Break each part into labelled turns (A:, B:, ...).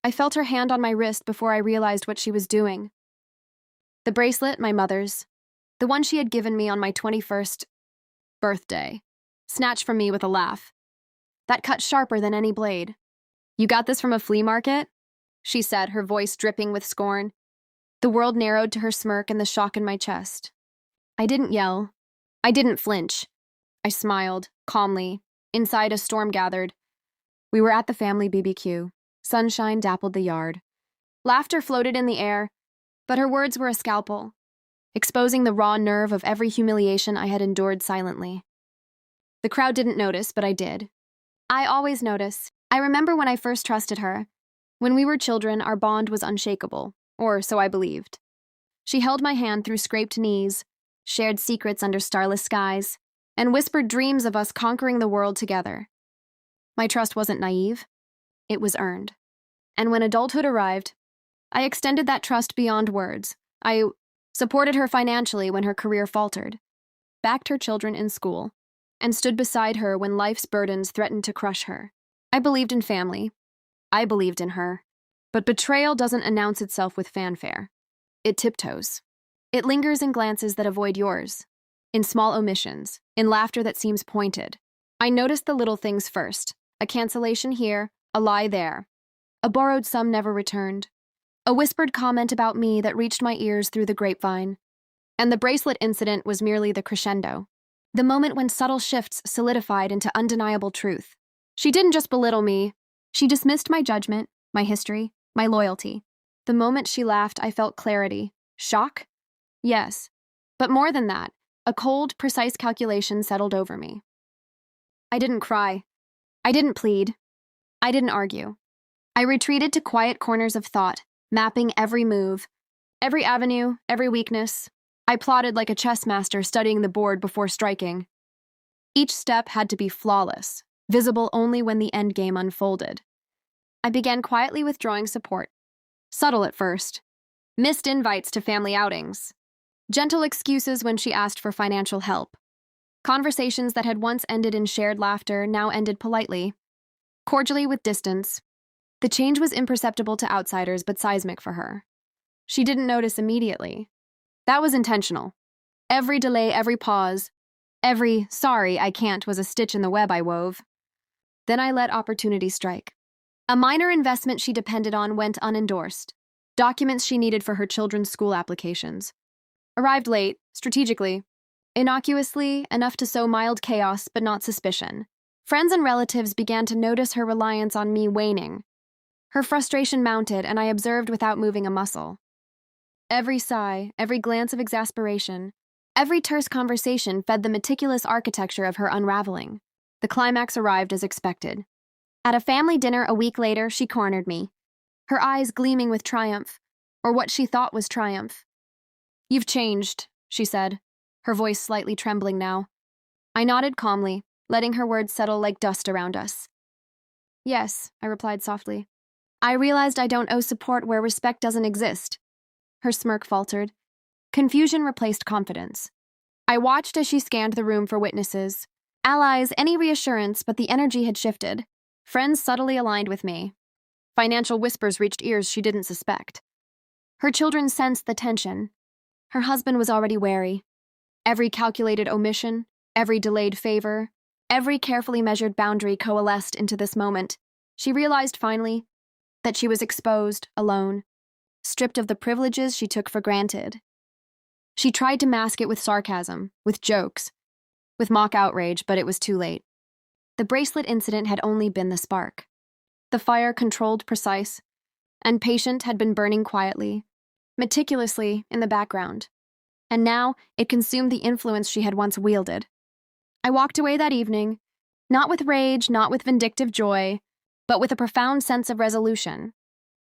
A: I felt her hand on my wrist before I realized what she was doing. The bracelet, my mother's, the one she had given me on my 21st birthday, snatched from me with a laugh. That cut sharper than any blade. "You got this from a flea market?" she said, her voice dripping with scorn. The world narrowed to her smirk and the shock in my chest. I didn't yell. I didn't flinch. I smiled, calmly. Inside, a storm gathered. We were at the family BBQ. Sunshine dappled the yard. Laughter floated in the air, but her words were a scalpel, exposing the raw nerve of every humiliation I had endured silently. The crowd didn't notice, but I did. I always notice. I remember when I first trusted her. When we were children, our bond was unshakable, or so I believed. She held my hand through scraped knees, shared secrets under starless skies, and whispered dreams of us conquering the world together. My trust wasn't naive. It was earned. And when adulthood arrived, I extended that trust beyond words. I supported her financially when her career faltered, backed her children in school, and stood beside her when life's burdens threatened to crush her. I believed in family. I believed in her. But betrayal doesn't announce itself with fanfare. It tiptoes. It lingers in glances that avoid yours, in small omissions, in laughter that seems pointed. I noticed the little things first. A cancellation here, a lie there. A borrowed sum never returned. A whispered comment about me that reached my ears through the grapevine. And the bracelet incident was merely the crescendo. The moment when subtle shifts solidified into undeniable truth. She didn't just belittle me. She dismissed my judgment, my history, my loyalty. The moment she laughed, I felt clarity. Shock? Yes. But more than that, a cold, precise calculation settled over me. I didn't cry. I didn't plead. I didn't argue. I retreated to quiet corners of thought, mapping every move, every avenue, every weakness. I plotted like a chess master studying the board before striking. Each step had to be flawless, visible only when the endgame unfolded. I began quietly withdrawing support. Subtle at first. Missed invites to family outings. Gentle excuses when she asked for financial help. Conversations that had once ended in shared laughter now ended politely, cordially with distance. The change was imperceptible to outsiders but seismic for her. She didn't notice immediately. That was intentional. Every delay, every pause, every "sorry, I can't" was a stitch in the web I wove. Then I let opportunity strike. A minor investment she depended on went unendorsed. Documents she needed for her children's school applications. Arrived late, strategically, innocuously, enough to sow mild chaos but not suspicion. Friends and relatives began to notice her reliance on me waning. Her frustration mounted, and I observed without moving a muscle. Every sigh, every glance of exasperation, every terse conversation fed the meticulous architecture of her unraveling. The climax arrived as expected. At a family dinner a week later, she cornered me, her eyes gleaming with triumph, or what she thought was triumph. "You've changed," she said, her voice slightly trembling now. I nodded calmly, letting her words settle like dust around us. "Yes," I replied softly. "I realized I don't owe support where respect doesn't exist." Her smirk faltered. Confusion replaced confidence. I watched as she scanned the room for witnesses. Allies, any reassurance, but the energy had shifted. Friends subtly aligned with me. Financial whispers reached ears she didn't suspect. Her children sensed the tension. Her husband was already wary. Every calculated omission, every delayed favor, every carefully measured boundary coalesced into this moment. She realized finally that she was exposed, alone, stripped of the privileges she took for granted. She tried to mask it with sarcasm, with jokes, with mock outrage, but it was too late. The bracelet incident had only been the spark. The fire, controlled, precise, and patient, had been burning quietly, meticulously, in the background. And now it consumed the influence she had once wielded. I walked away that evening, not with rage, not with vindictive joy, but with a profound sense of resolution.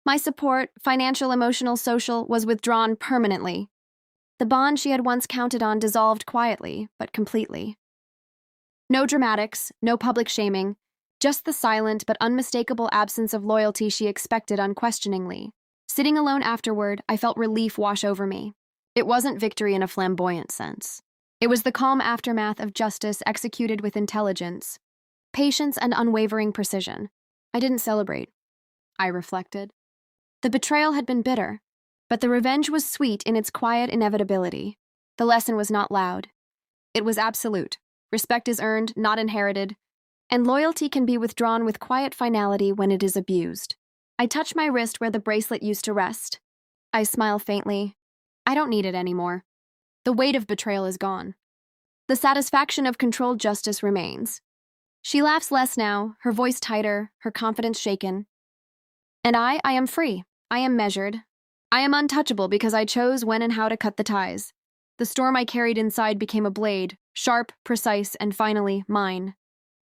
A: My support, financial, emotional, social, was withdrawn permanently. The bond she had once counted on dissolved quietly, but completely. No dramatics, no public shaming, just the silent but unmistakable absence of loyalty she expected unquestioningly. Sitting alone afterward, I felt relief wash over me. It wasn't victory in a flamboyant sense. It was the calm aftermath of justice executed with intelligence, patience, and unwavering precision. I didn't celebrate. I reflected. The betrayal had been bitter, but the revenge was sweet in its quiet inevitability. The lesson was not loud. It was absolute. Respect is earned, not inherited, and loyalty can be withdrawn with quiet finality when it is abused. I touch my wrist where the bracelet used to rest. I smile faintly. I don't need it anymore. The weight of betrayal is gone. The satisfaction of controlled justice remains. She laughs less now, her voice tighter, her confidence shaken. And I am free. I am measured. I am untouchable because I chose when and how to cut the ties. The storm I carried inside became a blade, sharp, precise, and finally mine.